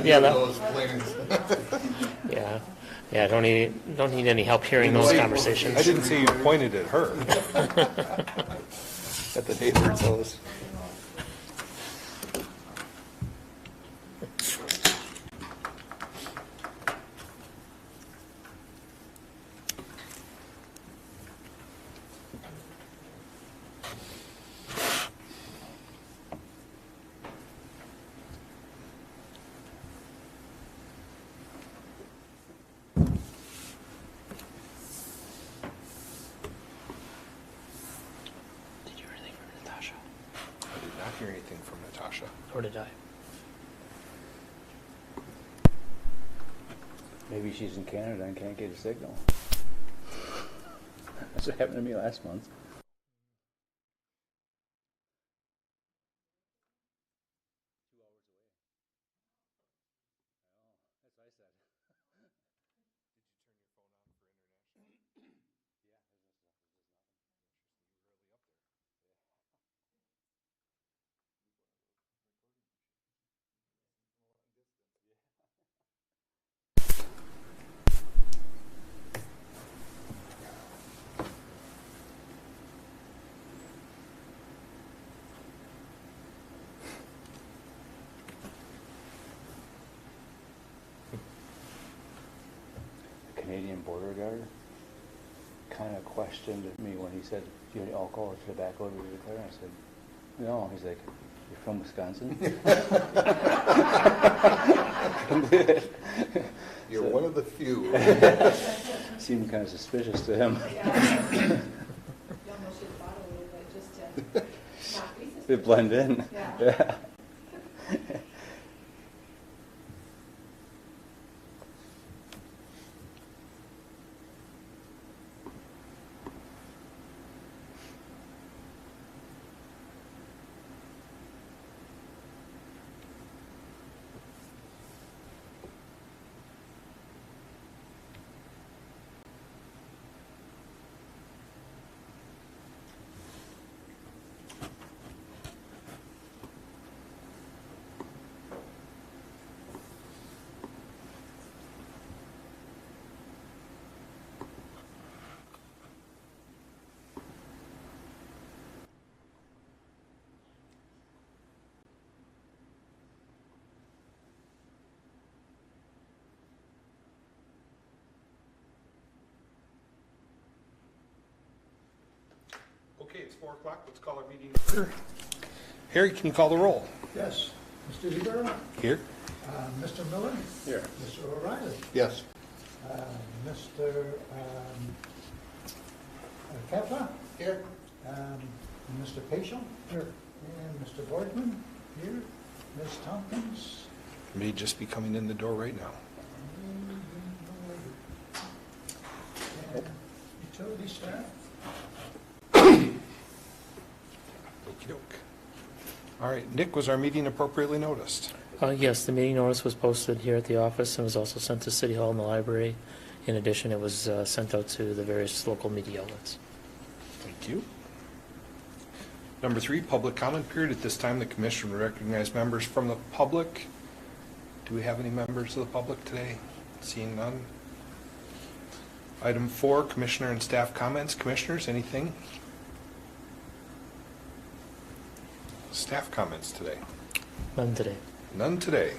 Yeah, those plans. yeah. Don't need any help hearing those conversations. I didn't say you pointed at her. At the neighbor's house. Did you hear anything from Natasha? I did not hear anything from Natasha. Or did I? Maybe she's in Canada and can't get a signal. That's what happened to me last month. Canadian border guard kind of questioned me when he said, "Do you have any alcohol or tobacco to declare?" I said, "No." He's like, "You're from Wisconsin?" You're one of the few. Seemed kind of suspicious to him. They blend in. Yeah. Okay, it's 4 o'clock. Let's call our meeting to order. Harry, can you call the roll? Yes. Mr. Eber? Here. Mr. Miller? Here. Mr. O'Reilly? Yes. Mr. Kappa? Here. Mr. Paschal? Here. And Mr. Boardman? Here. Ms. Tompkins? May just be coming in the door right now. And utility staff? Okey-doke. All right, Nick, was our meeting appropriately noticed? Yes, the meeting notice was posted here at the office and was also sent to City Hall and the library. In addition, it was sent out to the various local media outlets. Thank you. Number 3, public comment period. At this time, the commission will recognize members from the public. Do we have any members of the public today? Seeing none. Item 4, commissioner and staff comments. Commissioners, anything? Staff comments today. None today. None today.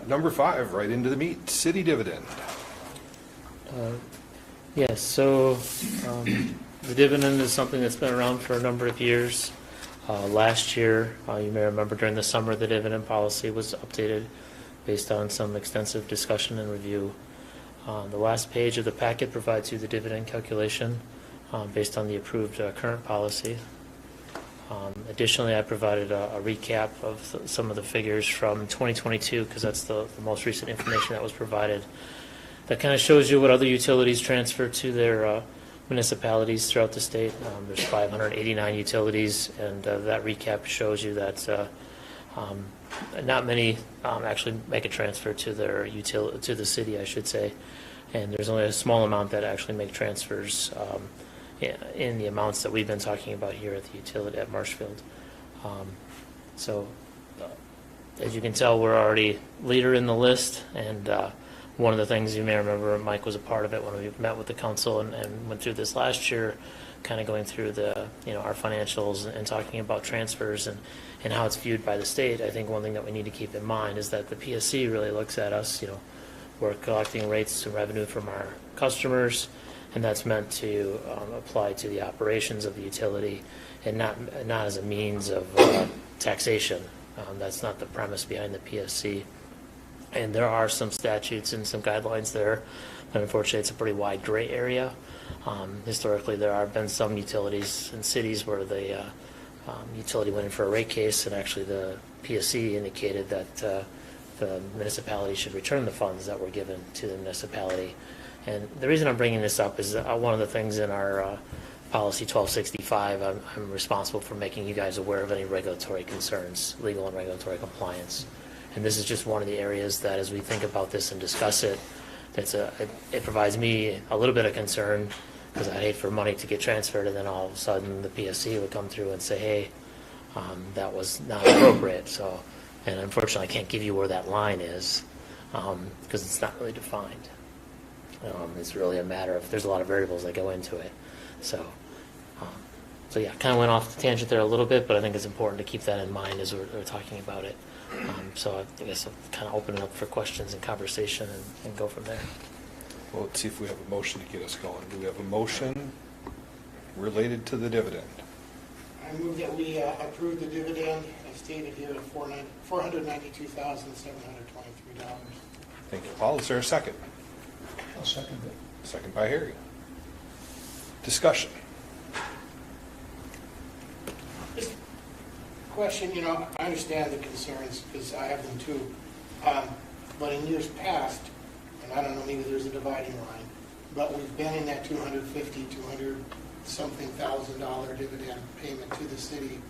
Number 5, right into the meat, city dividend. Yes, so the dividend is something that's been around for a number of years. Last year, you may remember during the summer, the dividend policy was updated based on some extensive discussion and review. The last page of the packet provides you the dividend calculation based on the approved current policy. Additionally, I provided a recap of some of the figures from 2022 because that's the most recent information that was provided. That kind of shows you what other utilities transfer to their municipalities throughout the state. There's 589 utilities, and that recap shows you that not many actually make a transfer to their to the city, I should say, and there's only a small amount that actually make transfers in the amounts that we've been talking about here at the utility at Marshfield. So As you can tell, we're already leader in the list, and one of the things you may remember, Mike was a part of it when we met with the council and went through this last year, kind of going through the, our financials and talking about transfers and how it's viewed by the state. I think one thing that we need to keep in mind is that the PSC really looks at us, we're collecting rates and revenue from our customers, and that's meant to apply to the operations of the utility and not as a means of taxation. That's not the premise behind the PSC. And there are some statutes and some guidelines there, but unfortunately it's a pretty wide gray area. Historically, there have been some utilities in cities where the utility went in for a rate case, and actually the PSC indicated that the municipality should return the funds that were given to the municipality. And the reason I'm bringing this up is one of the things in our policy 1265, I'm responsible for making you guys aware of any regulatory concerns, legal and regulatory compliance. And this is just one of the areas that, as we think about this and discuss it, it provides me a little bit of concern, because I'd hate for money to get transferred and then all of a sudden the PSC would come through and say, hey, that was not appropriate. So, and unfortunately I can't give you where that line is, because it's not really defined. It's really a matter of, there's a lot of variables that go into it. So yeah, kind of went off the tangent there a little bit, but I think it's important to keep that in mind as we're talking about it. So I guess I'll kind of open it up for questions and conversation and go from there. Well, let's see if we have a motion to get us going. Do we have a motion related to the dividend? I move that we approve the dividend as stated here at $492,723. Thank you, Paul. Is there a second? I'll second it. Second by Harry. Discussion. Just a question, I understand the concerns because I have them too. But in years past, and I don't know, maybe there's a dividing line, but we've been in that $250,000-something dividend payment to the city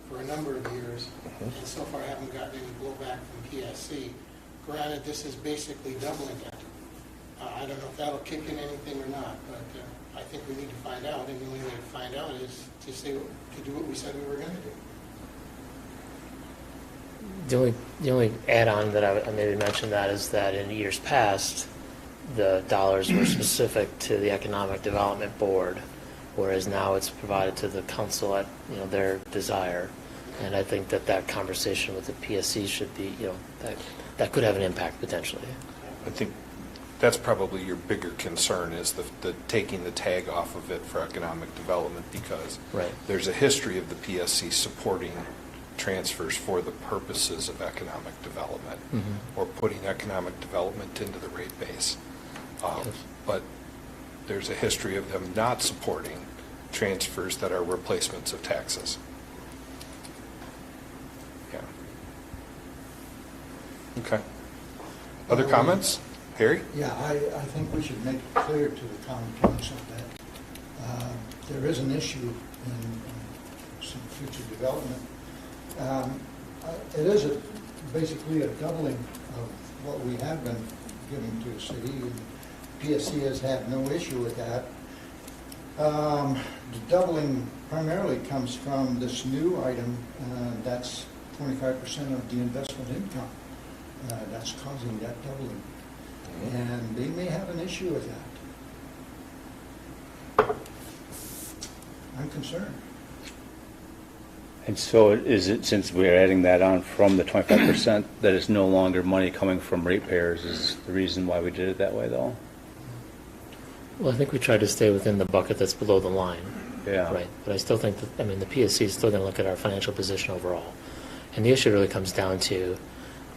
for a number of years, and so far haven't gotten any blowback from PSC. Granted, this is basically doubling it. I don't know if that'll kick in anything or not, but I think we need to find out, and the only way to find out is to do what we said we were going to do. The only add-on that I maybe mention that is that in years past, the dollars were specific to the Economic Development Board, whereas now it's provided to the council at their desire. And I think that conversation with the PSC should be, that could have an impact potentially. I think that's probably your bigger concern, is the taking the tag off of it for economic development, because Right. there's a history of the PSC supporting transfers for the purposes of economic development, or putting economic development into the rate base. Yes. But there's a history of them not supporting transfers that are replacements of taxes. Yeah. Okay. Other comments? Harry? Yeah, I think we should make it clear to the county council that there is an issue in some future development. It is basically a doubling of what we have been giving to the city, and PSC has had no issue with that. The doubling primarily comes from this new item, that's 25% of the investment income. That's causing that doubling. And they may have an issue with that. I'm concerned. And so is it, since we're adding that on from the 25%, that it's no longer money coming from ratepayers is the reason why we did it that way, though? Well, I think we tried to stay within the bucket that's below the line. Yeah. Right. But I still think that, the PSC is still going to look at our financial position overall. And the issue really comes down to,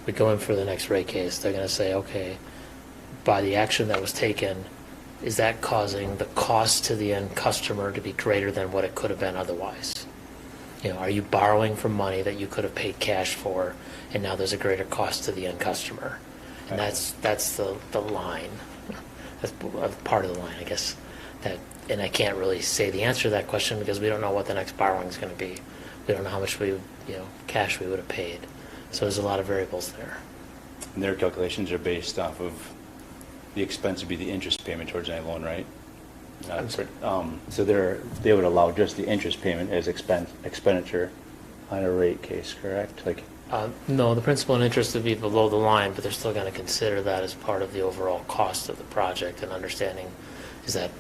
we go in for the next rate case, they're going to say, okay, by the action that was taken, is that causing the cost to the end customer to be greater than what it could have been otherwise? Are you borrowing from money that you could have paid cash for, and now there's a greater cost to the end customer? And that's the line. That's part of the line, I guess. And I can't really say the answer to that question because we don't know what the next borrowing is going to be. We don't know how much cash we would have paid. So there's a lot of variables there. And their calculations are based off of the expense would be the interest payment towards any loan, right? So they would allow just the interest payment as expenditure on a rate case, correct? Like No, the principal and interest would be below the line, but they're still going to consider that as part of the overall cost of the project and understanding, is that,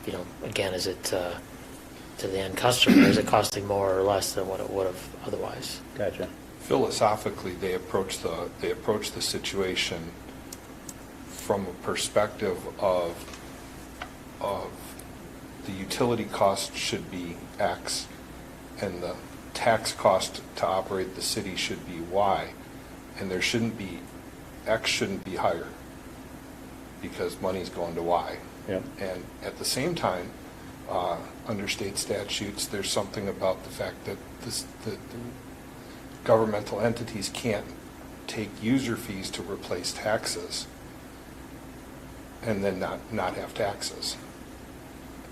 again, is it to the end customer, is it costing more or less than what it would have otherwise? Gotcha. Philosophically, they approach the situation from a perspective of the utility cost should be X, and the tax cost to operate the city should be Y, and there shouldn't be, X shouldn't be higher, because money's going to Y. Yep. And at the same time, under state statutes, there's something about the fact that the governmental entities can't take user fees to replace taxes and then not have taxes.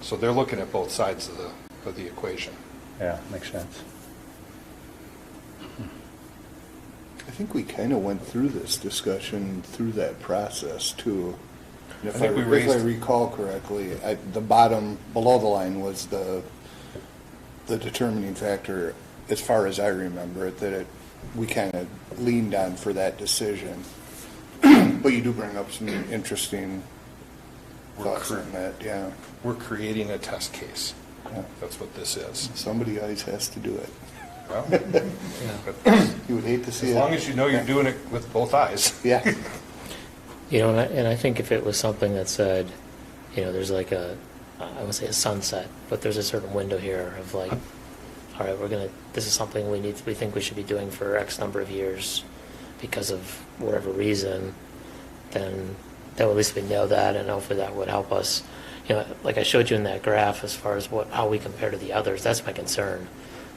So they're looking at both sides of the equation. Yeah, makes sense. I think we kind of went through this discussion through that process too. And I think we if I raised- recall correctly, the bottom, below the line was the determining factor, as far as I remember it, that we kind of leaned on for that decision. But you do bring up some interesting thoughts on that, yeah. We're creating a test case. Yeah. That's what this is. Somebody always has to do it. Well, You would hate to see as it. long as you know you're doing it with both eyes. Yeah. And I think if it was something that said, there's like I would say a sunset, but there's a certain window here of like, all right, this is something we think we should be doing for X number of years because of whatever reason, then at least we know that, and hopefully that would help us. Like I showed you in that graph, as far as how we compare to the others, that's my concern,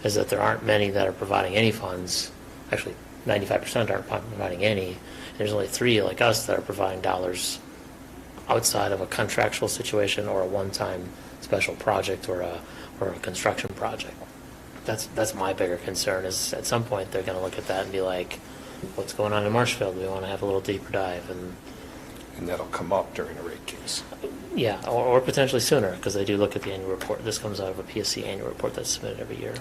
is that there aren't many that are providing any funds. Actually, 95% aren't providing any. There's only 3 like us that are providing dollars outside of a contractual situation or a one-time special project or a construction project. That's my bigger concern, is at some point they're going to look at that and be like, what's going on in Marshfield? We want to have a little deeper dive. And that'll come up during a rate case. Yeah, or potentially sooner, because they do look at the annual report. This comes out of a PSC annual report that's submitted every year.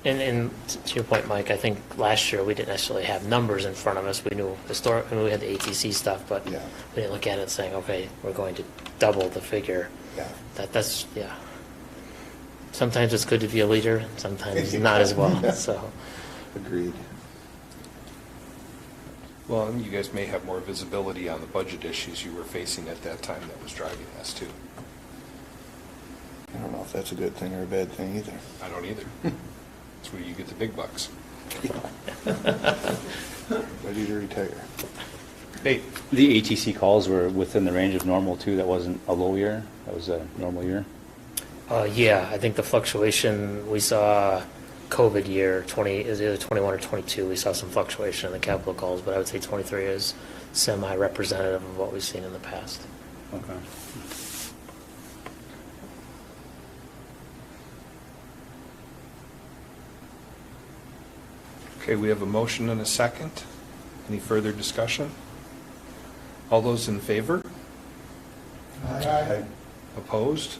And to your point, Mike, I think last year we didn't necessarily have numbers in front of us. We knew we had the ATC stuff, but Yeah. we didn't look at it saying, okay, we're going to double the figure. Yeah. That's. Sometimes it's good to be a leader, sometimes not as well. So, Agreed. Well, and you guys may have more visibility on the budget issues you were facing at that time that was driving this too. I don't know if that's a good thing or a bad thing either. I don't either. That's where you get the big bucks. Ready to retire. Hey, The ATC calls were within the range of normal too. That wasn't a low year. That was a normal year. I think the fluctuation we saw, COVID year, is either 21 or 22, we saw some fluctuation in the capital calls, but I would say 23 is semi-representative of what we've seen in the past. Okay. okay, we have a motion and a second. Any further discussion? All those in favor? Aye. Opposed?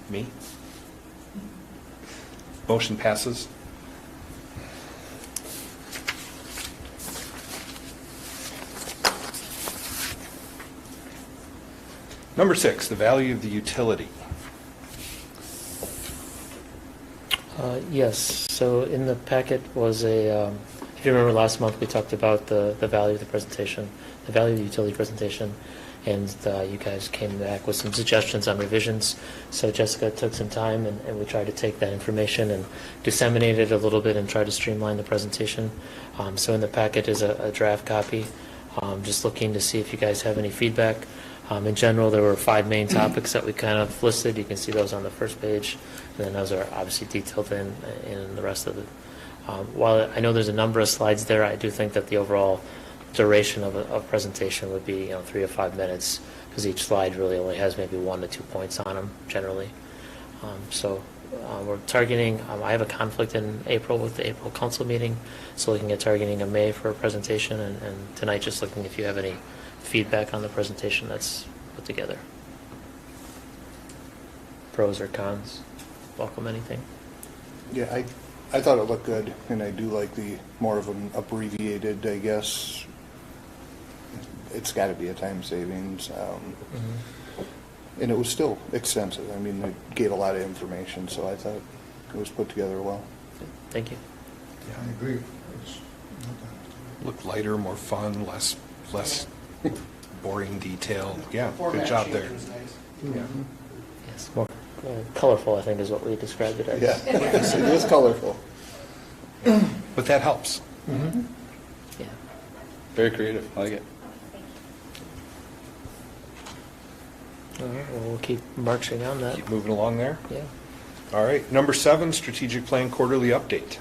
Me? Motion passes. Number 6, the value of the utility. Yes, so in the packet was if you remember last month, we talked about the value of the presentation, the value of the utility presentation, and you guys came back with some suggestions on revisions. So Jessica took some time, and we tried to take that information and disseminate it a little bit and try to streamline the presentation. So in the packet is a draft copy. Just looking to see if you guys have any feedback. In general, there were 5 main topics that we kind of listed. You can see those on the first page, and then those are obviously detailed in the rest of it. While I know there's a number of slides there, I do think that the overall duration of a presentation would be 3 to 5 minutes, because each slide really only has maybe 1 to 2 points on them generally. We're targeting, I have a conflict in April with the April council meeting, so looking at targeting a May for a presentation, and tonight just looking if you have any feedback on the presentation that's put together. Pros or cons, welcome anything. Yeah, I thought it looked good, and I do like the more of an abbreviated, I guess. It's got to be a time savings. And it was still extensive. I mean, it gave a lot of information, so I thought it was put together well. Thank you. I agree. It's no doubt. Look lighter, more fun, less boring detail. Yeah, good Format job change there. was nice. Yeah. Yes, more colorful, I think, is what we described it as. Yeah, it was colorful. But that helps. Yeah. Very creative, I like it. All right, well, we'll keep marching on that. Keep moving along there. Yeah. All right, number 7, strategic plan quarterly update.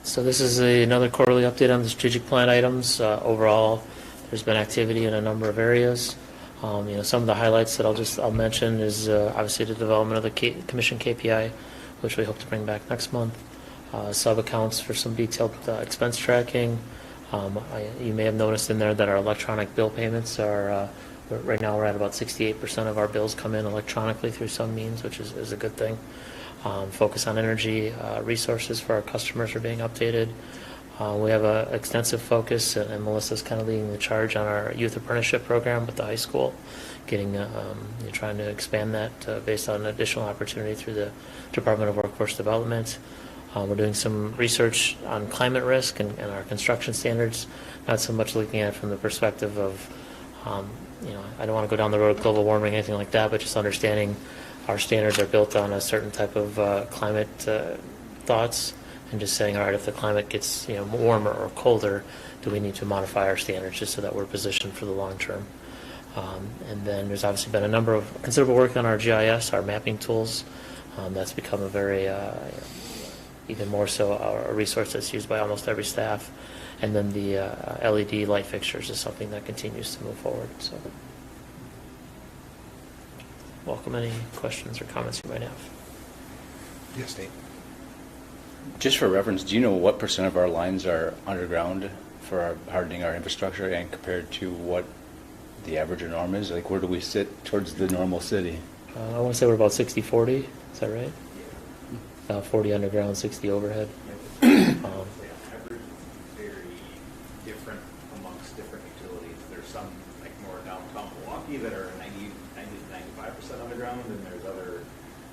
So this is another quarterly update on the strategic plan items. Overall, there's been activity in a number of areas. Some of the highlights that I'll mention is obviously the development of the commission KPI, which we hope to bring back next month. Sub-accounts for some detailed expense tracking. You may have noticed in there that our electronic bill payments are, right now we're at about 68% of our bills come in electronically through some means, which is a good thing. Focus on energy resources for our customers are being updated. We have an extensive focus, and Melissa's kind of leading the charge on our youth apprenticeship program with the high school, trying to expand that based on additional opportunity through the Department of Workforce Development. We're doing some research on climate risk and our construction standards, not so much looking at it from the perspective of, I don't want to go down the road of global warming or anything like that, but just understanding our standards are built on a certain type of climate thoughts, and just saying, all right, if the climate gets warmer or colder, do we need to modify our standards just so that we're positioned for the long term? And then there's obviously been a number of considerable work on our GIS, our mapping tools. That's become a very, even more so, a resource that's used by almost every staff. And then the LED light fixtures is something that continues to move forward. So, welcome any questions or comments you might have. Yes, Nate. Just for reference, do you know what % of our lines are underground for hardening our infrastructure, and compared to what the average or norm is? Like, where do we sit towards the normal city? I want to say we're about 60-40. Is that right? 40 underground, 60 overhead. Average is very different amongst different utilities. There's some, like more downtown Milwaukee, that are 90 to 95% underground, and there's other,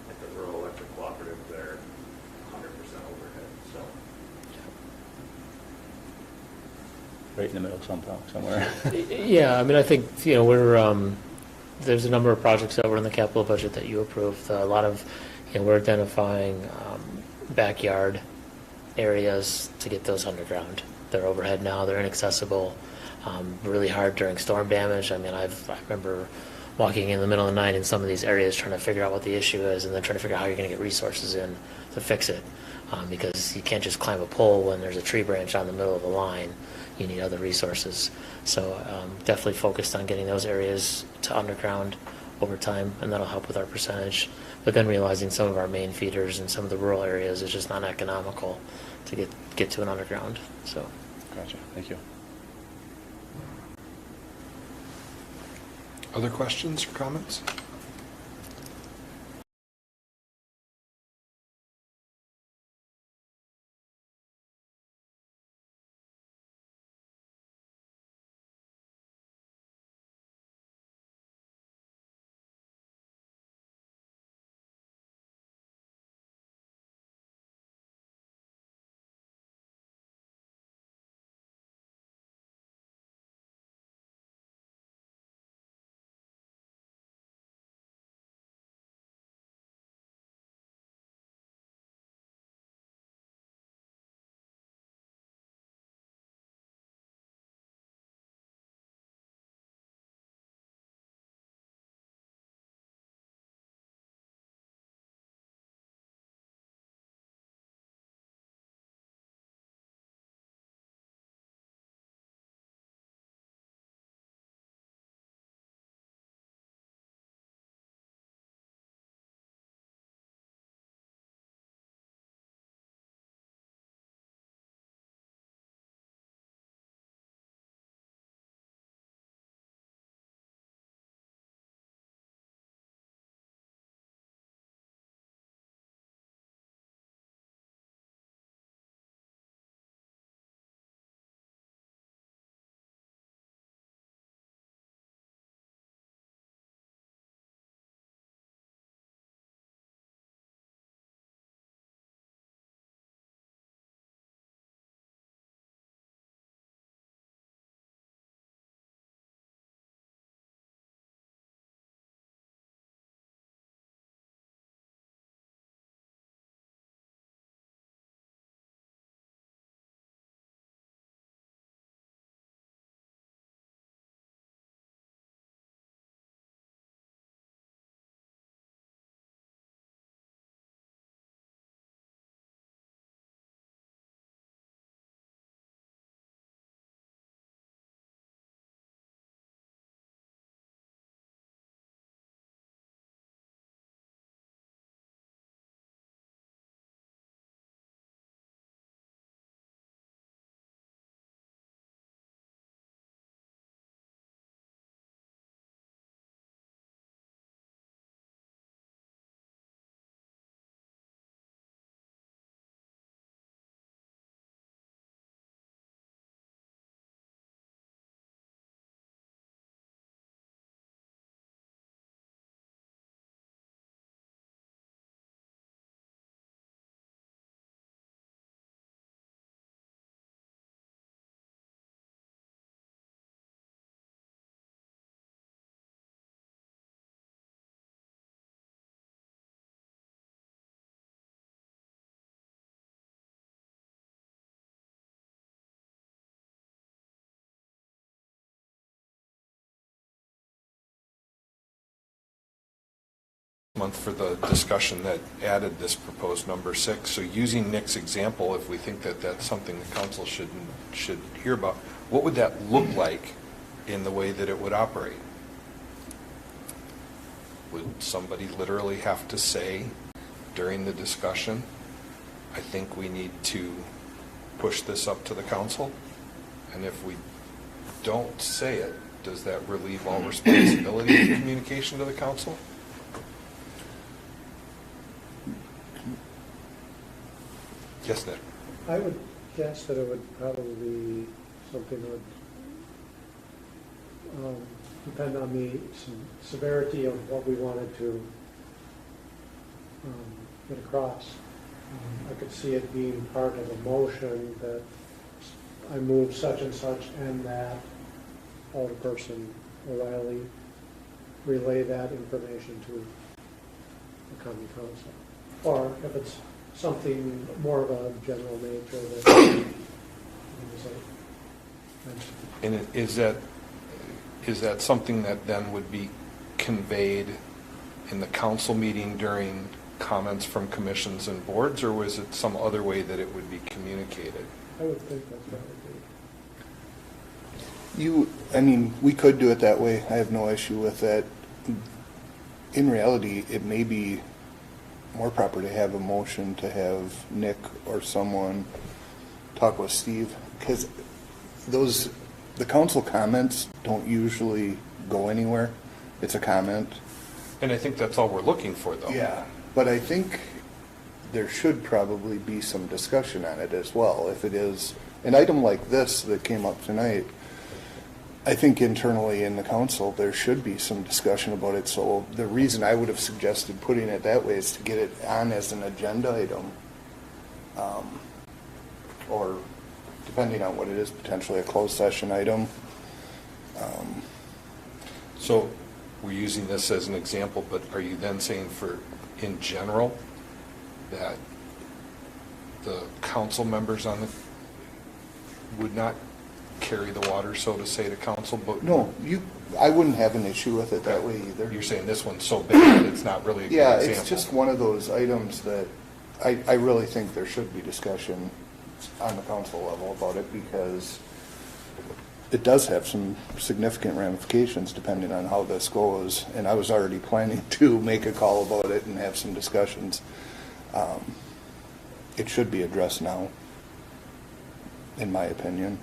like the rural electric cooperative, that are 100% overhead, so. Right in the middle somewhere. Yeah, I mean, I think, we're, there's a number of projects that were in the capital budget that you approved. A lot of, we're identifying backyard areas to get those underground. They're overhead now, they're inaccessible, really hard during storm damage. I mean, I remember walking in the middle of the night in some of these areas trying to figure out what the issue is, and then trying to figure out how you're going to get resources in to fix it. Because you can't just climb a pole when there's a tree branch on the middle of the line. You need other resources. So definitely focused on getting those areas to underground over time, and that'll help with our percentage. But then realizing some of our main feeders and some of the rural areas is just not economical to get to an underground. So. Gotcha. Thank you. Other questions or comments? month for the discussion that added this proposed number 6. So using Nick's example, if we think that that's something the council should hear about, what would that look like in the way that it would operate? Would somebody literally have to say during the discussion, I think we need to push this up to the council? And if we don't say it, does that relieve all responsibility of communication to the council? Yes, Nick? I would guess that it would probably be something that would depend on the severity of what we wanted to get across. I could see it being part of a motion that I move such and such and that Alderperson O'Reilly relay that information to the common council. Or if it's something more of a general nature that And is that something that then would be conveyed in the council meeting during comments from commissions and boards, or was it some other way that it would be communicated? I would think that's what it would be. We could do it that way. I have no issue with that. In reality, it may be more proper to have a motion to have Nick or someone talk with Steve, because the council comments don't usually go anywhere. It's a comment. And I think that's all we're looking for, though. Yeah, but I think there should probably be some discussion on it as well. If it is an item like this that came up tonight, I think internally in the council, there should be some discussion about it. So the reason I would have suggested putting it that way is to get it on as an agenda item. Or depending on what it is, potentially a closed session item. So we're using this as an example, but are you then saying in general, that the council members would not carry the water, so to say, to council? But No, I wouldn't have an issue with it that way either. You're saying this one's so big that it's not really a good Yeah, example? it's just one of those items that I really think there should be discussion on the council level about it, because it does have some significant ramifications depending on how this goes. And I was already planning to make a call about it and have some discussions. It should be addressed now, in my opinion,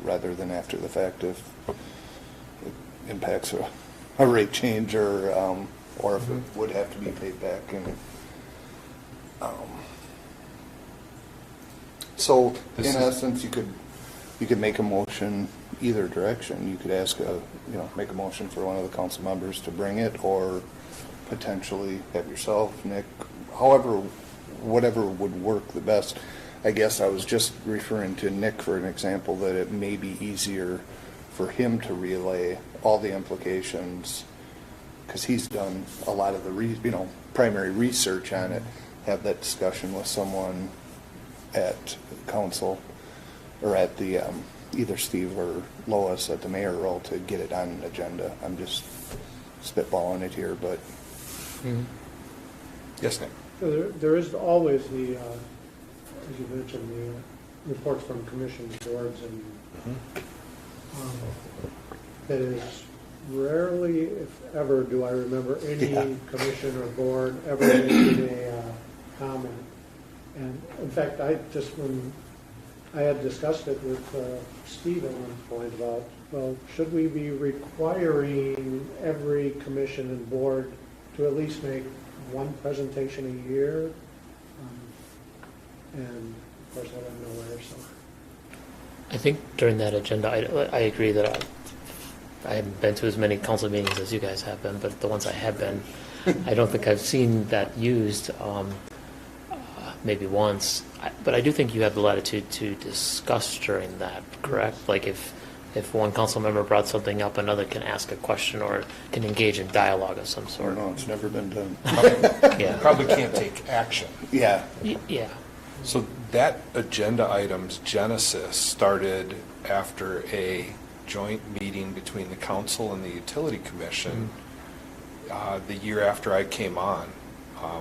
rather than after the fact if it impacts a rate change or if it would have to be paid back. And so, in essence, you could make a motion either direction. You could make a motion for one of the council members to bring it, or potentially have yourself, Nick, whatever would work the best. I guess I was just referring to Nick for an example, that it may be easier for him to relay all the implications, because he's done a lot of the primary research on it. Have that discussion with someone at council, or at the either Steve or Lois at the mayor role, to get it on an agenda. I'm just spitballing it here, but Yes, Nick? There is always the, as you mentioned, the reports from commissions, boards, and that is rarely, if ever, do I remember any commission or board ever making a comment. And in fact, when I had discussed it with Steve at one point about, well, should we be requiring every commission and board to at least make one presentation a year? And of course, I went nowhere, so. I think during that agenda, I agree that I haven't been to as many council meetings as you guys have been, but the ones I have been, I don't think I've seen that used, maybe once. But I do think you have the latitude to discuss during that, correct? Like if one council member brought something up, another can ask a question or can engage in dialogue of some sort. no, it's never been done. Yeah. Probably can't take action. Yeah. Yeah. So that agenda item's genesis started after a joint meeting between the council and the utility commission the year after I came on,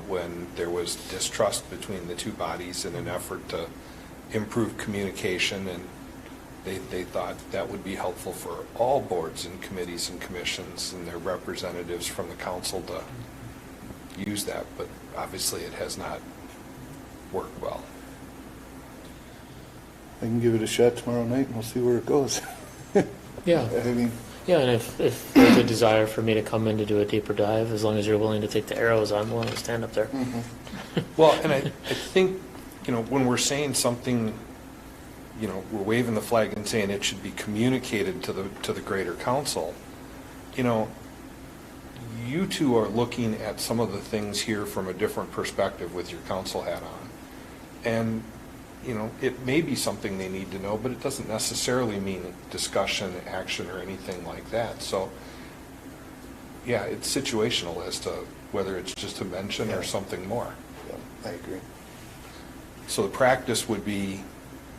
when there was distrust between the two bodies in an effort to improve communication, and they thought that would be helpful for all boards and committees and commissions and their representatives from the council to use that, but obviously it has not worked well. I can give it a shot tomorrow night and we'll see where it goes. Yeah. I mean, Yeah, and if there's a desire for me to come in to do a deeper dive, as long as you're willing to take the arrows, I'm willing to stand up there. Well, and I think, when we're saying something, we're waving the flag and saying it should be communicated to the greater council, you two are looking at some of the things here from a different perspective with your council hat on. And, it may be something they need to know, but it doesn't necessarily mean discussion, action, or anything like that. So, yeah, it's situational as to whether it's just a mention or something more. yeah, I agree. So the practice would be,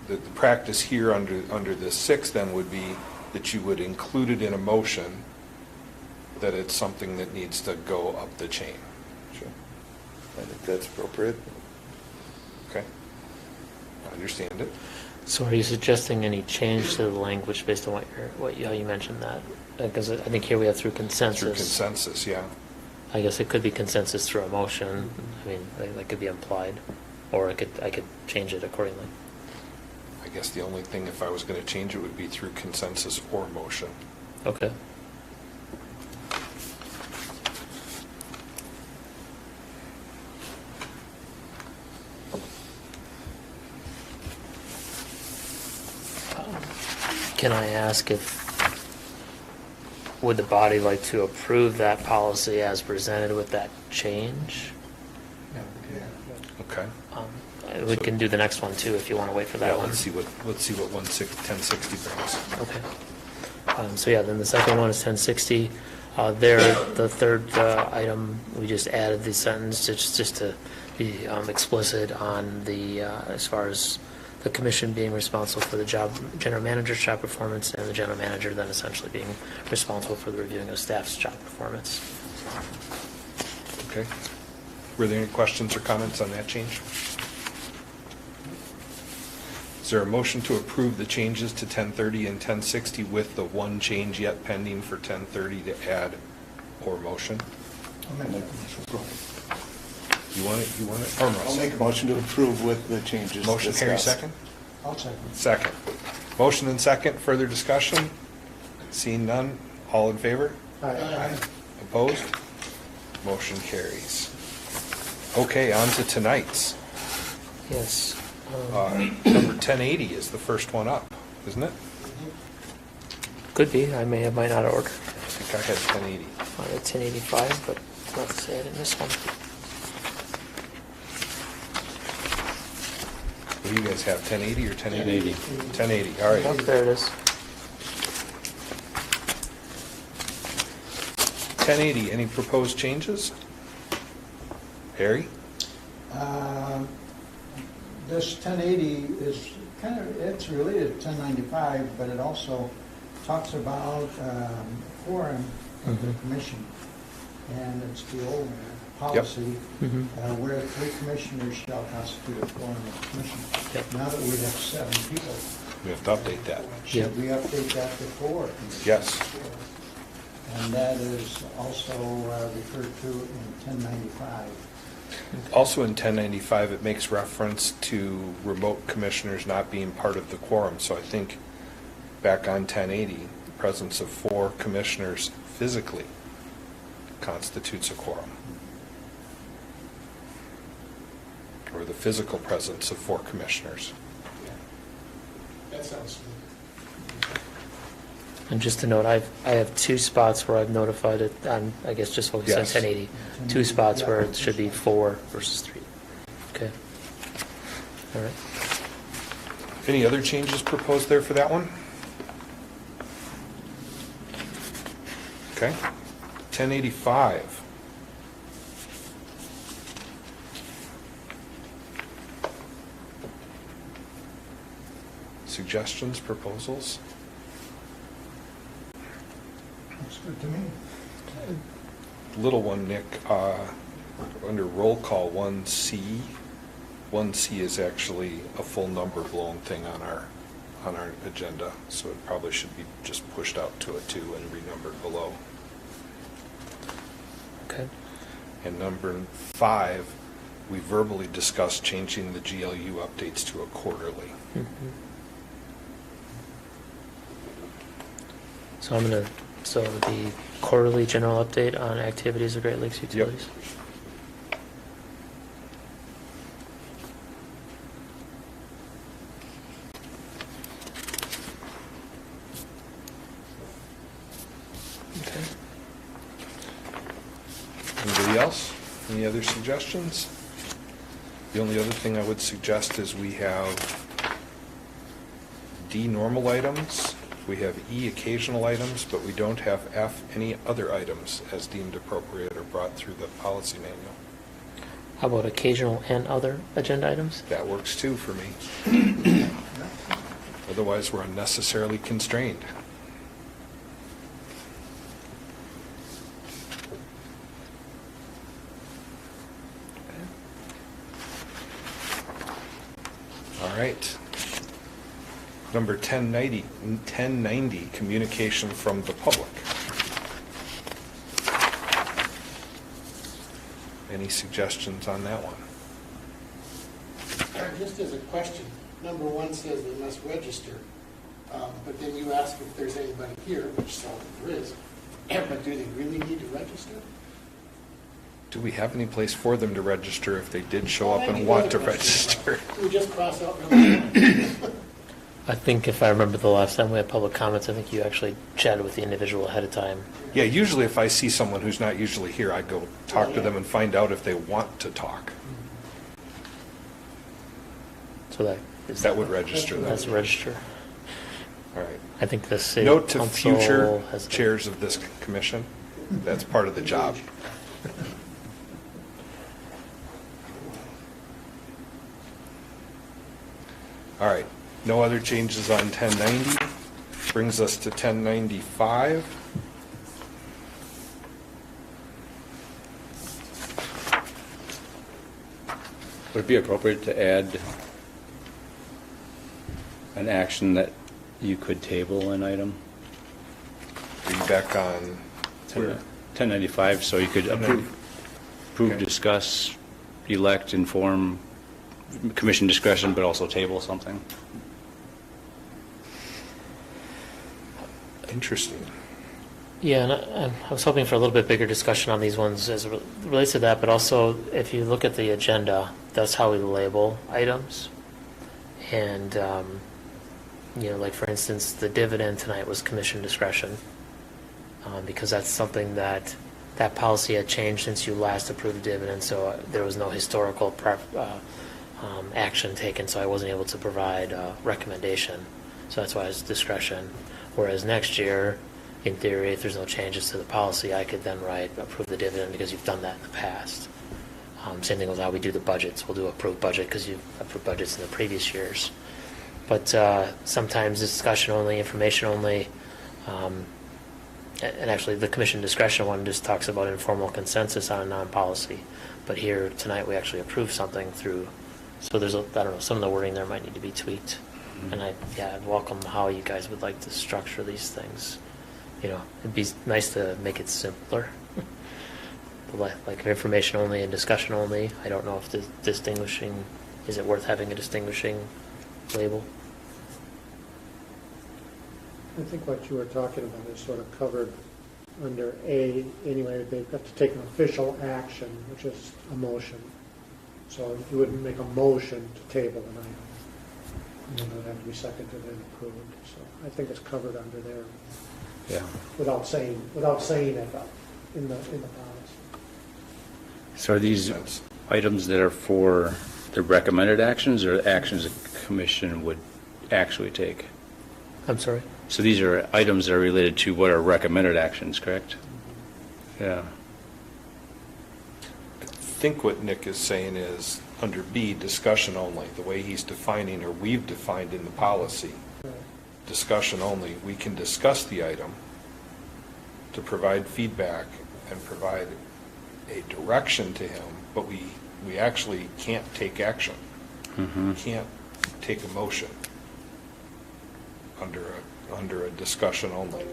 the practice here under this 6 then would be that you would include it in a motion, that it's something that needs to go up the chain. Sure. I think that's appropriate. Okay? I understand it. So are you suggesting any change to the language based on how you mentioned that? Because I think here we have through consensus. Through consensus, yeah. I guess it could be consensus through a motion. I mean, that could be implied, or I could change it accordingly. I guess the only thing, if I was going to change it, would be through consensus or motion. Okay. Can I ask would the body like to approve that policy as presented with that change? Okay. We can do the next one too if you want to wait for that Yeah, one. let's see what 1060 brings. Okay. So yeah, then the second one is 1060. The third item, we just added the sentence just to be explicit on the as far as the commission being responsible for the general manager's job performance, and the general manager then essentially being responsible for the reviewing of staff's job performance. Okay. Were there any questions or comments on that change? Is there a motion to approve the changes to 1030 and 1060 with the one change yet pending for 1030 to add or motion? I'll make that motion. You want it? Or I'll make a motion to approve with the changes Motion, Harry, discussed. second? I'll second. Second. Motion and second, further discussion? Seeing none, all in favor? Aye. Opposed? Motion carries. Okay, on to tonight's. Yes. Number 1080 is the first one up, isn't it? Could be. I might not have ordered. I think I had 1080. I had 1085, but it's not to say I didn't miss one. What do you guys have, 1080 or 1080? 1080, all Oh, right. there it is. 1080, any proposed changes? Harry? This 1080 is it's related to 1095, but it also talks about quorum of the commission. And it's the old policy where 3 commissioners shall constitute a quorum of the commission. Yep. Now that we have 7 people, We have to update that. should we update that to 4? Yes. And that is also referred to in 1095. Also in 1095, it makes reference to remote commissioners not being part of the quorum. So I think back on 1080, the presence of 4 commissioners physically constitutes a quorum. Or the physical presence of 4 commissioners. That sounds smooth. And just to note, I have 2 spots where I've notified it, on, I guess just focus on Yes. 1080. 2 spots where it should be 4 versus 3. Okay. All right. Any other changes proposed there for that one? Okay. 1085. Suggestions, proposals? Looks good to me. little one, Nick, under roll call 1C, 1C is actually a full number blown thing on our agenda, so it probably should be just pushed out to a 2 and renumbered below. Okay. And number 5, we verbally discussed changing the GLU updates to a quarterly. So so the quarterly general update on activities of Great Lakes Utilities? Okay. Anybody else? Any other suggestions? The only other thing I would suggest is we have D, normal items, we have E, occasional items, but we don't have F, any other items as deemed appropriate or brought through the policy manual. How about occasional and other agenda items? That works too for me. Otherwise, we're unnecessarily constrained. All right. Number 1090, communication from the public. Any suggestions on that one? Just as a question, number 1 says they must register, but then you ask if there's anybody here, which seldom there is, but do they really need to register? Do we have any place for them to register if they did show up Well, and maybe want to another question. register? We just cross out number 1. I think if I remember the last time we had public comments, I think you actually chatted with the individual ahead of time. Yeah, usually if I see someone who's not usually here, I go talk to them and find out if they want to talk. So That would register them. That's register. All right. I think the city Note to council future has chairs of this commission, that's part of the job. All right, no other changes on 1090. Brings us to 1095. Would it be appropriate to add an action that you could table an item? Are you back on? 1095, so you could approve, Okay. discuss, elect, inform, commission discretion, but also table something? Interesting. Yeah, and I was hoping for a little bit bigger discussion on these ones as it relates to that, but also if you look at the agenda, that's how we label items. And, like for instance, the dividend tonight was commission discretion, because that's something that policy had changed since you last approved dividend, so there was no historical action taken, so I wasn't able to provide a recommendation. So that's why it's discretion. Whereas next year, in theory, if there's no changes to the policy, I could then write approve the dividend because you've done that in the past. Same thing with how we do the budgets. We'll do approved budget because you've approved budgets in the previous years. But sometimes discussion only, information only, and actually the commission discretion one just talks about informal consensus on a non-policy. But here tonight we actually approved something through, so there's, I don't know, some of the wording there might need to be tweaked. And I'd welcome how you guys would like to structure these things. It'd be nice to make it simpler. Like information only and discussion only. I don't know if the distinguishing, is it worth having a distinguishing label? I think what you were talking about is sort of covered under A, anyway, they've got to take an official action, which is a motion. So you wouldn't make a motion to table an item. And then it would have to be seconded and approved. So I think it's covered under there Yeah. without saying it in the policy. So are these items that are for the recommended actions or actions the commission would actually take? I'm sorry? So these are items that are related to what are recommended actions, correct? Yeah. I think what Nick is saying is, under B, discussion only, the way he's defining, or we've defined in the policy, discussion only, we can discuss the item to provide feedback and provide a direction to him, but we actually can't take action. We can't take a motion under a discussion only.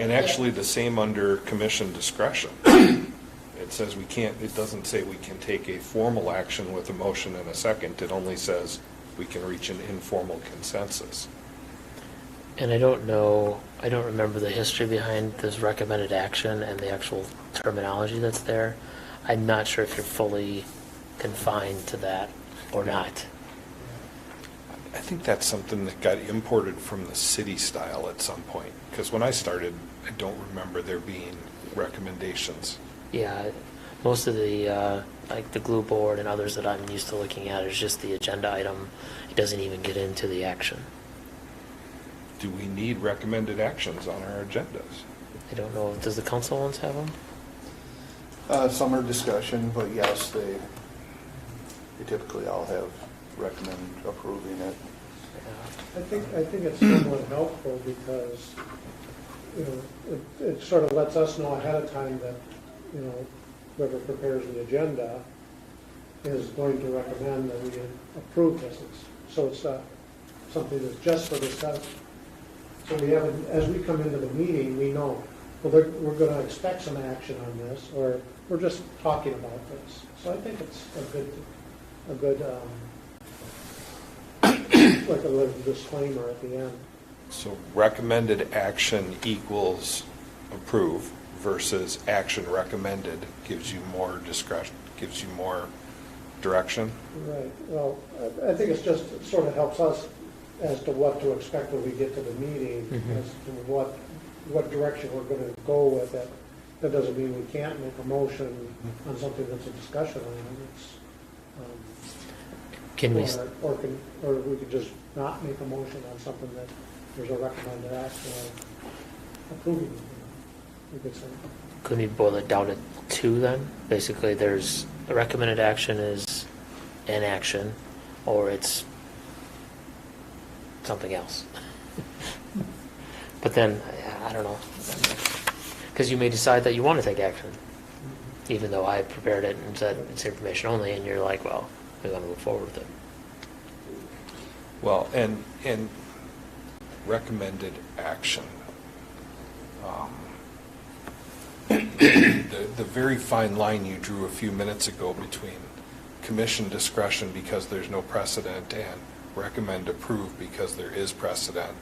And actually, the same under commission discretion. It says we can't, it doesn't say we can take a formal action with a motion and a second. It only says we can reach an informal consensus. And I don't know, I don't remember the history behind this recommended action and the actual terminology that's there. I'm not sure if you're fully confined to that or not. I think that's something that got imported from the city style at some point, because when I started, I don't remember there being recommendations. Yeah, most of the, like the glue board and others that I'm used to looking at is just the agenda item. It doesn't even get into the action. Do we need recommended actions on our agendas? I don't know, does the council ones have them? Some are discussion, but yes, they typically all have recommend approving it. Yeah. I think it's somewhat helpful because, you know, it sort of lets us know ahead of time that, you know, whoever prepares the agenda is going to recommend that we approve this. So it's something that's just for discussion. So we have, as we come into the meeting, we know, well, we're going to expect some action on this, or we're just talking about this. So I think it's a good like a little disclaimer at the end. So recommended action equals approve versus action recommended gives you more discretion, gives you more direction. Right. Well, I think it's just, it sort of helps us as to what to expect when we get to the meeting, as to what direction we're going to go with it. That doesn't mean we can't make a motion on something that's a discussion item. It's, Can we, or we could just not make a motion on something that there's a recommended action of approving. We could say. could we boil it down to two then? Basically, there's, the recommended action is an action, or it's something else. But then, I don't know, because you may decide that you want to take action, even though I prepared it and said it's information only, and you're like, well, we want to move forward with it. Well, and recommended action. The very fine line you drew a few minutes ago between commission discretion because there's no precedent and recommend approve because there is precedent.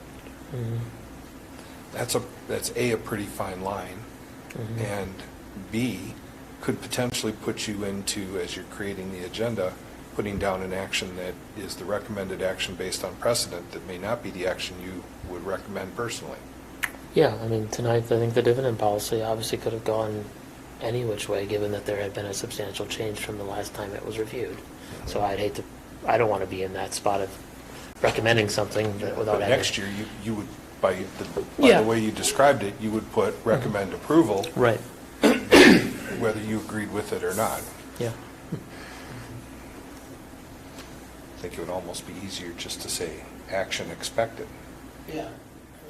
That's a pretty fine line, and B, could potentially put you into, as you're creating the agenda, putting down an action that is the recommended action based on precedent that may not be the action you would recommend personally. Yeah, I mean, tonight, I think the dividend policy obviously could have gone any which way, given that there had been a substantial change from the last time it was reviewed. So I don't want to be in that spot of recommending something that without But having. next year, you would, by the way you described it, you would put recommend approval, Right, whether you agreed with it or not. yeah. I think it would almost be easier just to say action expected. Yeah,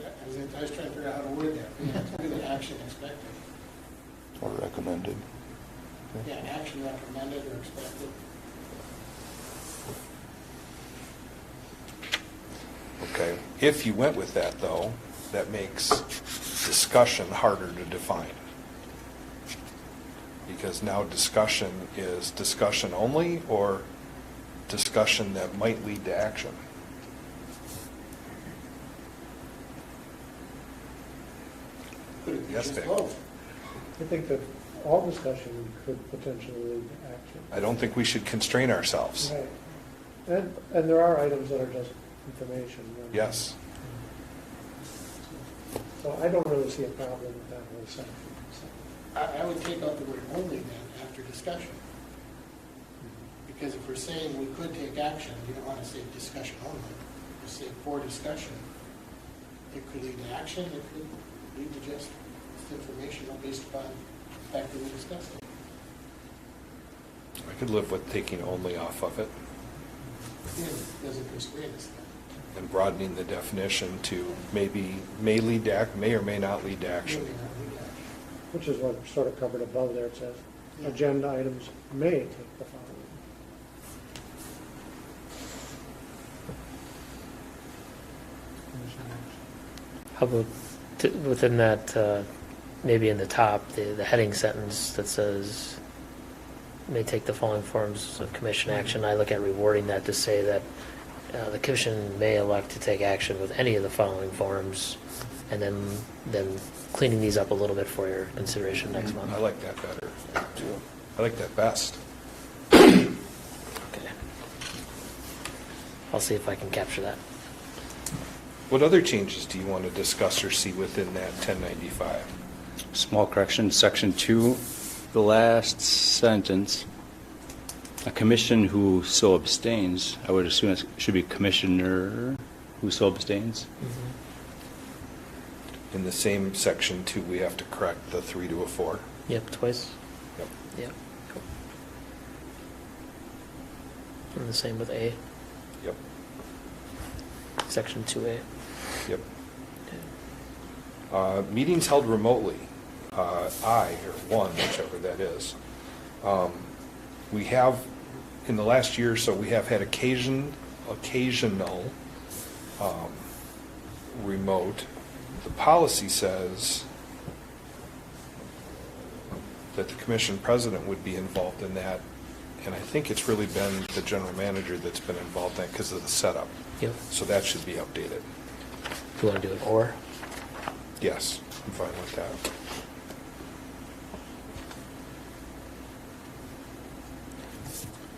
I was trying to figure out how to word that. We have to do the action expected. Or recommended. Yeah, action recommended or expected. Okay, if you went with that, though, that makes discussion harder to define. Because now discussion is discussion only, or discussion that might lead to action. Could it be Yes, just Dick. both? I think that all discussion could potentially lead to action. I don't think we should constrain ourselves. Right. And there are items that are just information. Yes. So I don't really see a problem with that whole section. I would take out the word only then after discussion. Because if we're saying we could take action, you don't want to say discussion only. You say for discussion. It could lead to action, it could lead to just informational based upon the fact that we discussed it. I could live with taking only off of it. Again, it doesn't constrain us then. and broadening the definition to maybe may or may not lead to action. Which is what sort of covered above there. It says, agenda items may take the following. How about within that, maybe in the top, the heading sentence that says, may take the following forms of commission action. I look at rewarding that to say that the commission may elect to take action with any of the following forms, and then cleaning these up a little bit for your consideration next month. I like that better, too. I like that best. Okay. I'll see if I can capture that. What other changes do you want to discuss or see within that 1095? Small correction, section 2, the last sentence. A commission who so abstains, I would assume it should be commissioner who so abstains. In the same section 2, we have to correct the 3 to a 4. Yep, twice. Yep. Yep. Cool. And the same with A, Yep. section 2A. Yep. Meetings held remotely, I, or 1, whichever that is. We have, in the last year or so, we have had occasional remote. The policy says that the commission president would be involved in that, and I think it's really been the general manager that's been involved in it because of the setup. Yep. So that should be updated. Do you want to do it or? Yes, I'm fine with that.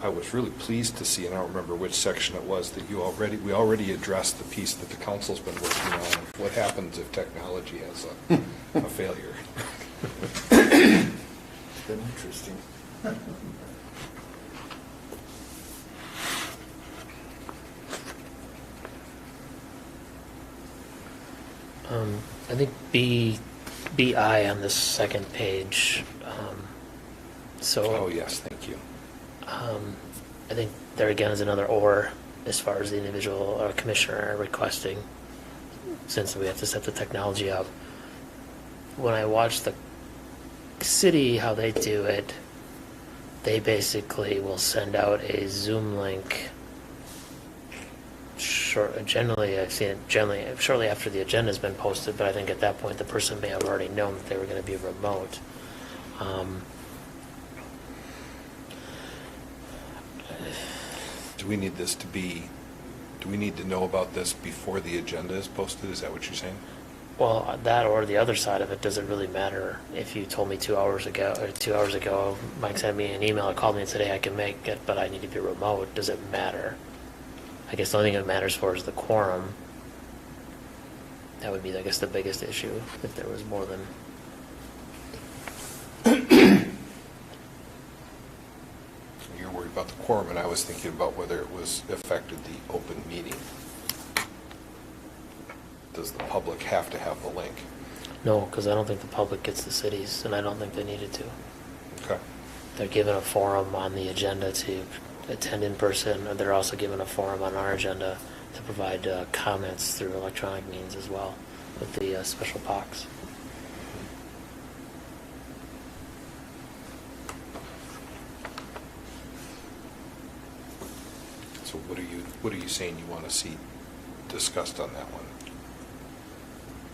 I was really pleased to see, and I don't remember which section it was, that we already addressed the piece that the council's been working on. What happens if technology has a failure? It's been interesting. I think BI on this second page. Oh, yes, thank you. I think there again is another or as far as the individual or commissioner requesting, since we have to set the technology up. When I watch the city, how they do it, they basically will send out a Zoom link. Generally, I've seen it shortly after the agenda's been posted, but I think at that point the person may have already known that they were going to be remote. Do we need to know about this before the agenda is posted? Is that what you're saying? Well, that or the other side of it, does it really matter if you told me 2 hours ago, Mike sent me an email or called me and said, hey, I can make it, but I need to be remote. Does it matter? I guess the only thing that matters for is the quorum. That would be, I guess, the biggest issue, if there was more than... You're worried about the quorum, and I was thinking about whether it was affected the open meeting. Does the public have to have the link? No, because I don't think the public gets the cities, and I don't think they needed to. Okay. They're given a forum on the agenda to attend in person, and they're also given a forum on our agenda to provide comments through electronic means as well with the special box. So what are you saying you want to see discussed on that one?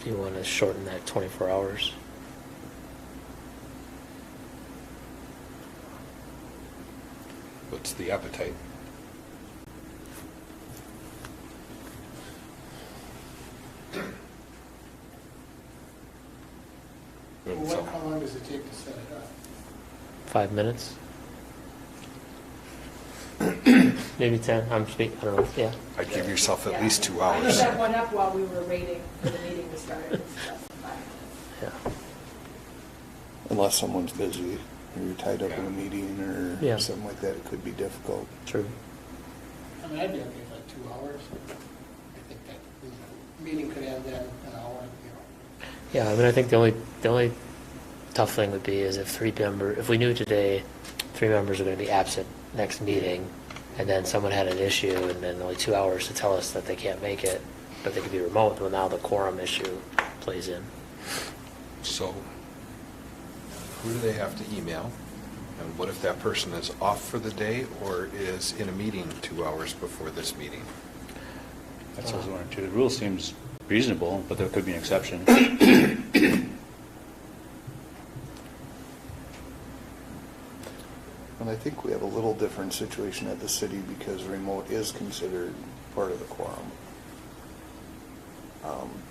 Do you want to shorten that 24 hours? What's the appetite? Well, how long does it take to set it up? 5 minutes? Maybe 10, I'm speaking, I don't know, yeah. I'd give yourself at least 2 I hours. set one up while we were waiting for the meeting to start. It's less than 5 minutes. Yeah. Unless someone's busy, or you're tied up in a meeting Yeah. or something like that, it could be difficult. True. I mean, I'd be okay with like 2 hours. I think that, meeting could end in an hour, Yeah, I mean, I think the only tough thing would be is if we knew today 3 members are going to be absent next meeting, and then someone had an issue, and then only 2 hours to tell us that they can't make it, but they could be remote, well, now the quorum issue plays in. So who do they have to email? And what if that person is off for the day or is in a meeting 2 hours before this meeting? That's what I was wondering too. The rule seems reasonable, but there could be an exception. And I think we have a little different situation at the city because remote is considered part of the quorum.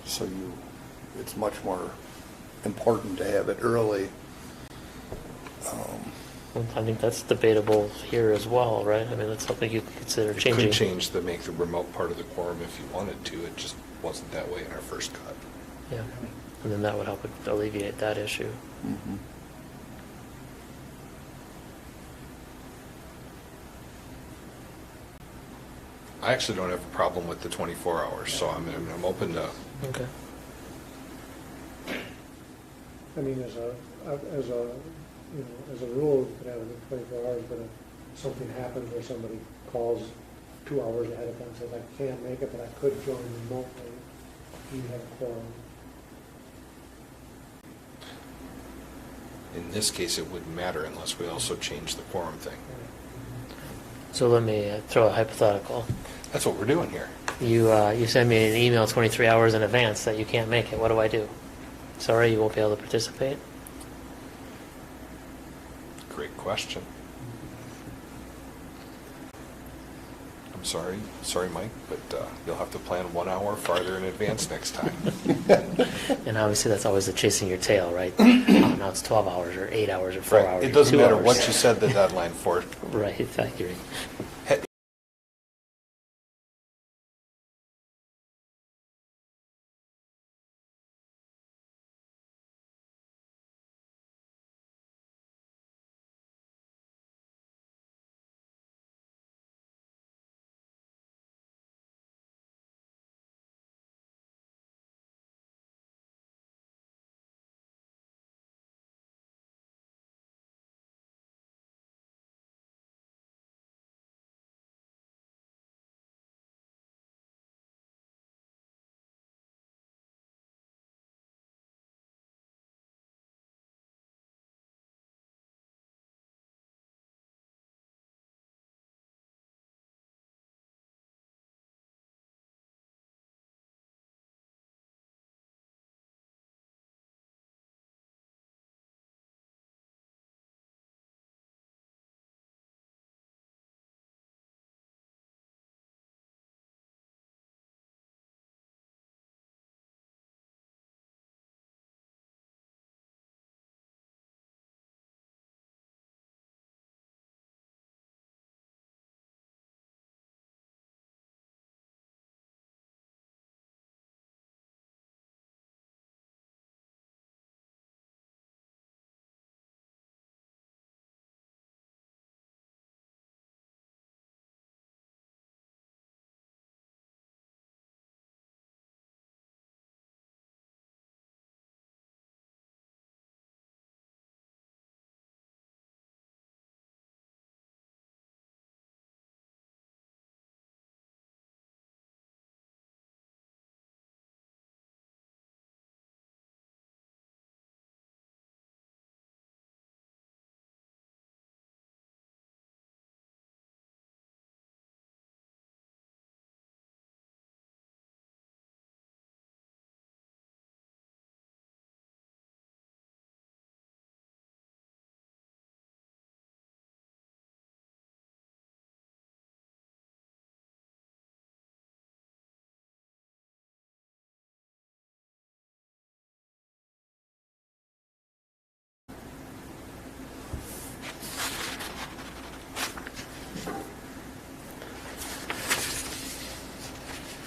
So it's much more important to have it early. Well, I think that's debatable here as well, right? I mean, that's something you could consider It changing. could change to make the remote part of the quorum if you wanted to. It just wasn't that way in our first cut. Yeah, and then that would help alleviate that issue. Mhm. I actually don't have a problem with the 24 hours, so I'm open to, Okay. I mean, as a rule, you could have it in 24 hours, but if something happens where somebody calls 2 hours ahead of time, says, I can't make it, but I could join remotely, you have a quorum. in this case, it wouldn't matter unless we also change the quorum thing. So let me throw a hypothetical. That's what we're doing here. You send me an email 23 hours in advance that you can't make it. What do I do? Sorry, you won't be able to participate? Great question. I'm sorry, Mike, but you'll have to plan 1 hour farther in advance next time. And obviously, that's always the chasing your tail, right? Now it's 12 hours or 8 hours or 4 Right. hours. It or doesn't 2 matter hours. what you said the deadline for. Right, I agree.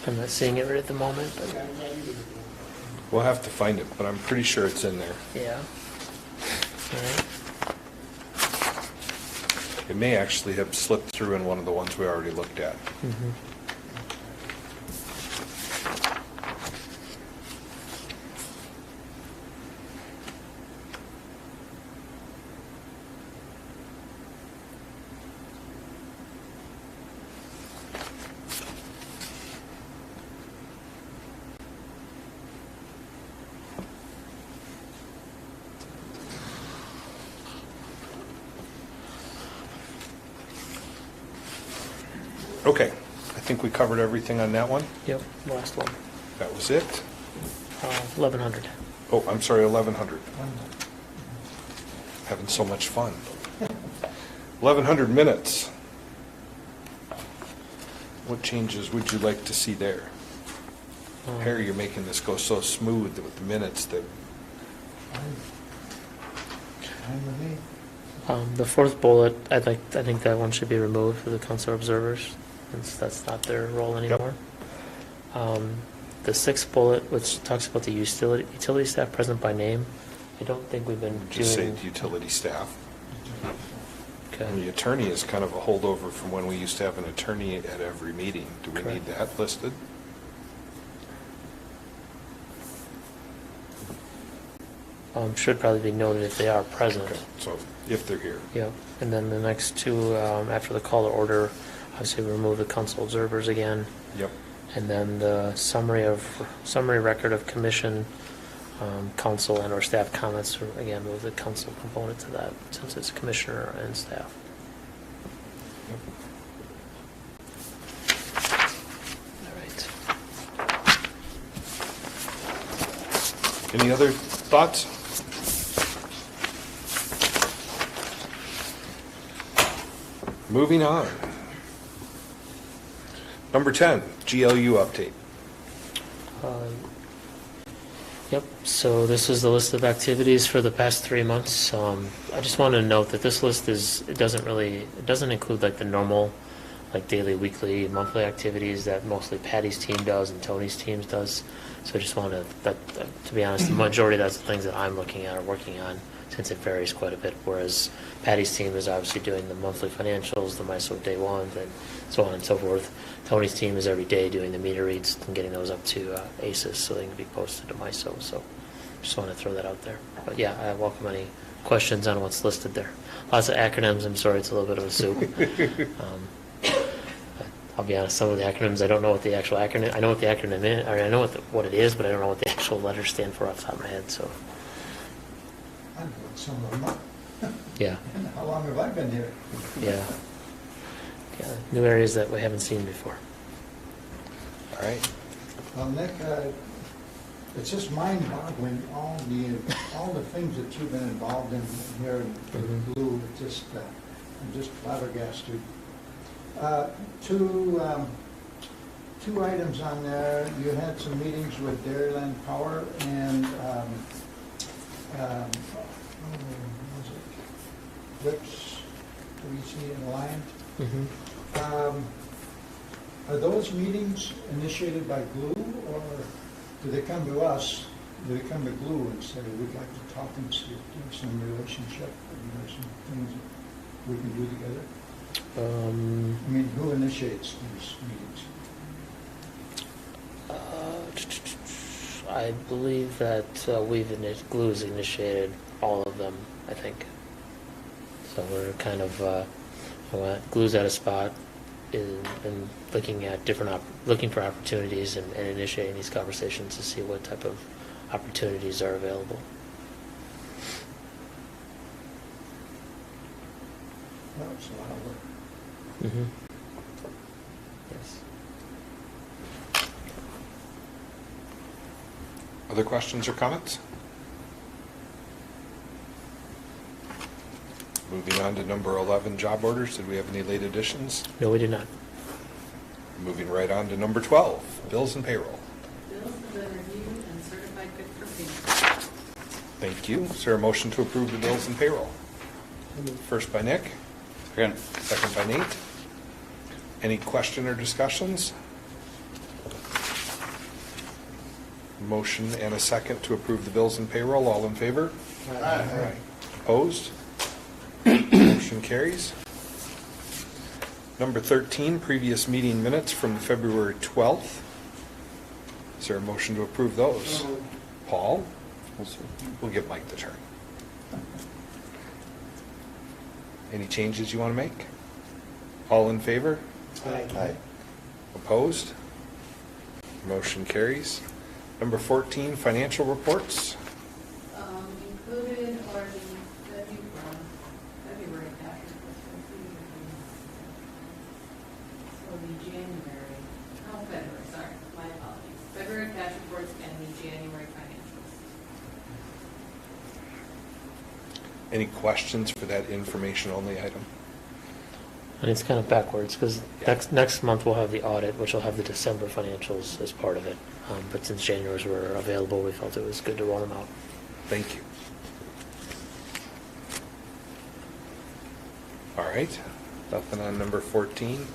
I'm not seeing it right at the moment, but We'll have to find it, but I'm pretty sure it's in there. yeah. All right. It may actually have slipped through in one of the ones we already looked at. Mhm. Okay, I think we covered everything on that one. Yep, last one. That was it. 1100. Oh, I'm sorry, 1100. Having so much fun. 1100 minutes. What changes would you like to see there? Harry, you're making this go so smooth with the minutes that, Fine with me. The fourth bullet, I think that one should be removed for the council observers, since that's not their role anymore. The sixth bullet, which talks about the utility staff present by name, I don't think we've been just say doing. the utility staff. Okay. And the attorney is kind of a holdover from when we used to have an attorney at every meeting. Do we need Correct. that listed? Should probably be noted if they are present. Okay, so if they're here. Yep, and then the next two, after the call to order, obviously remove the council observers again. Yep. And then the summary record of commission, council and or staff comments, again, move the council component to that, since it's commissioner and staff. All right. Any other thoughts? Moving on. Number 10, GLU update. Yep, so this is the list of activities for the past 3 months. I just want to note that this list it doesn't include like the normal, like daily, weekly, monthly activities that mostly Patty's team does and Tony's teams does. So I just want to be honest, the majority of that's the things that I'm looking at or working on, since it varies quite a bit, whereas Patty's team is obviously doing the monthly financials, the MISO day one, and so on and so forth. Tony's team is every day doing the meter reads and getting those up to ACES so they can be posted to MISO. So just want to throw that out there. But yeah, I welcome any questions on what's listed there. Lots of acronyms. I'm sorry, it's a little bit of a soup. I'll be honest, some of the acronyms, I don't know what the actual acronym, I know what the acronym is, or I know what it is, but I don't know what the actual letters stand for off the top of my head, so, I've looked some of them up. yeah, How long have I been here? yeah. Yeah, new areas that we haven't seen before. All right. Well, Nick, it's just mind-boggling, all the things that you've been involved in here in Mhm. Blue. It just, I'm just flabbergasted. Two items on there. You had some meetings with Dairyland Power and, what was it? Whips, WC and Alliant. Mhm. Are those meetings initiated by Glue, or do they come to us, do they come to Glue and say, we'd like to talk and see if there's some relationship, and there's some things that we can do together? I mean, who initiates these meetings? I believe that Glue's initiated all of them, I think. So we're kind of, Glue's at a spot in looking at looking for opportunities and initiating these conversations to see what type of opportunities are available. Well, it's a lot of work. Mm-hmm. Yes. Other questions or comments? Moving on to number 11, job orders. Did we have any late additions? No, we did not. Moving right on to number 12, bills and payroll. Bills have been reviewed and certified good for payment. Thank you. Is there a motion to approve the bills and payroll? First by Nick, Second. second by Nate. Any question or discussions? Motion and a second to approve the bills and payroll. All in favor? Aye. Opposed? Motion carries. Number 13, previous meeting minutes from February 12th. Is there a motion to approve those? Paul? We'll give Mike the turn. Any changes you want to make? All in favor? Aye. Opposed? Motion carries. Number 14, financial reports. Included are the February packet. So the Any questions for that information-only item? And it's kind of backwards, because next month we'll have the audit, which will have the December financials as part of it. But since January's were available, we felt it was good to roll them out. Thank you. All right, nothing on number 14.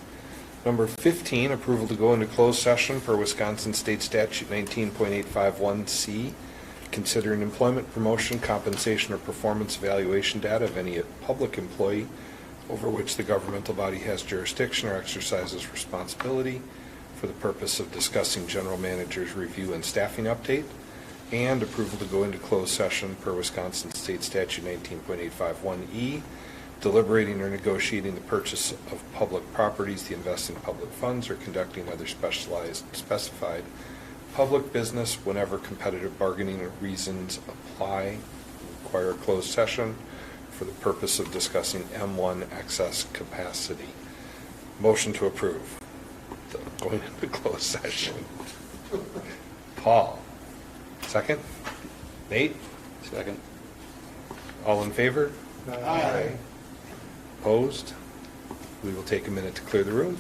Number 15, approval to go into closed session per Wisconsin State Statute 19.851C, considering employment, promotion, compensation, or performance evaluation data of any public employee over which the governmental body has jurisdiction or exercises responsibility for the purpose of discussing general manager's review and staffing update, and approval to go into closed session per Wisconsin State Statute 19.851E, deliberating or negotiating the purchase of public properties, the investing public funds, or conducting other specified public business whenever competitive bargaining reasons apply, require a closed session for the purpose of discussing M1 excess capacity. Motion to approve. Going into closed session. Paul. Second? Nate? Second. All in favor? Aye. Opposed? We will take a minute to clear the room.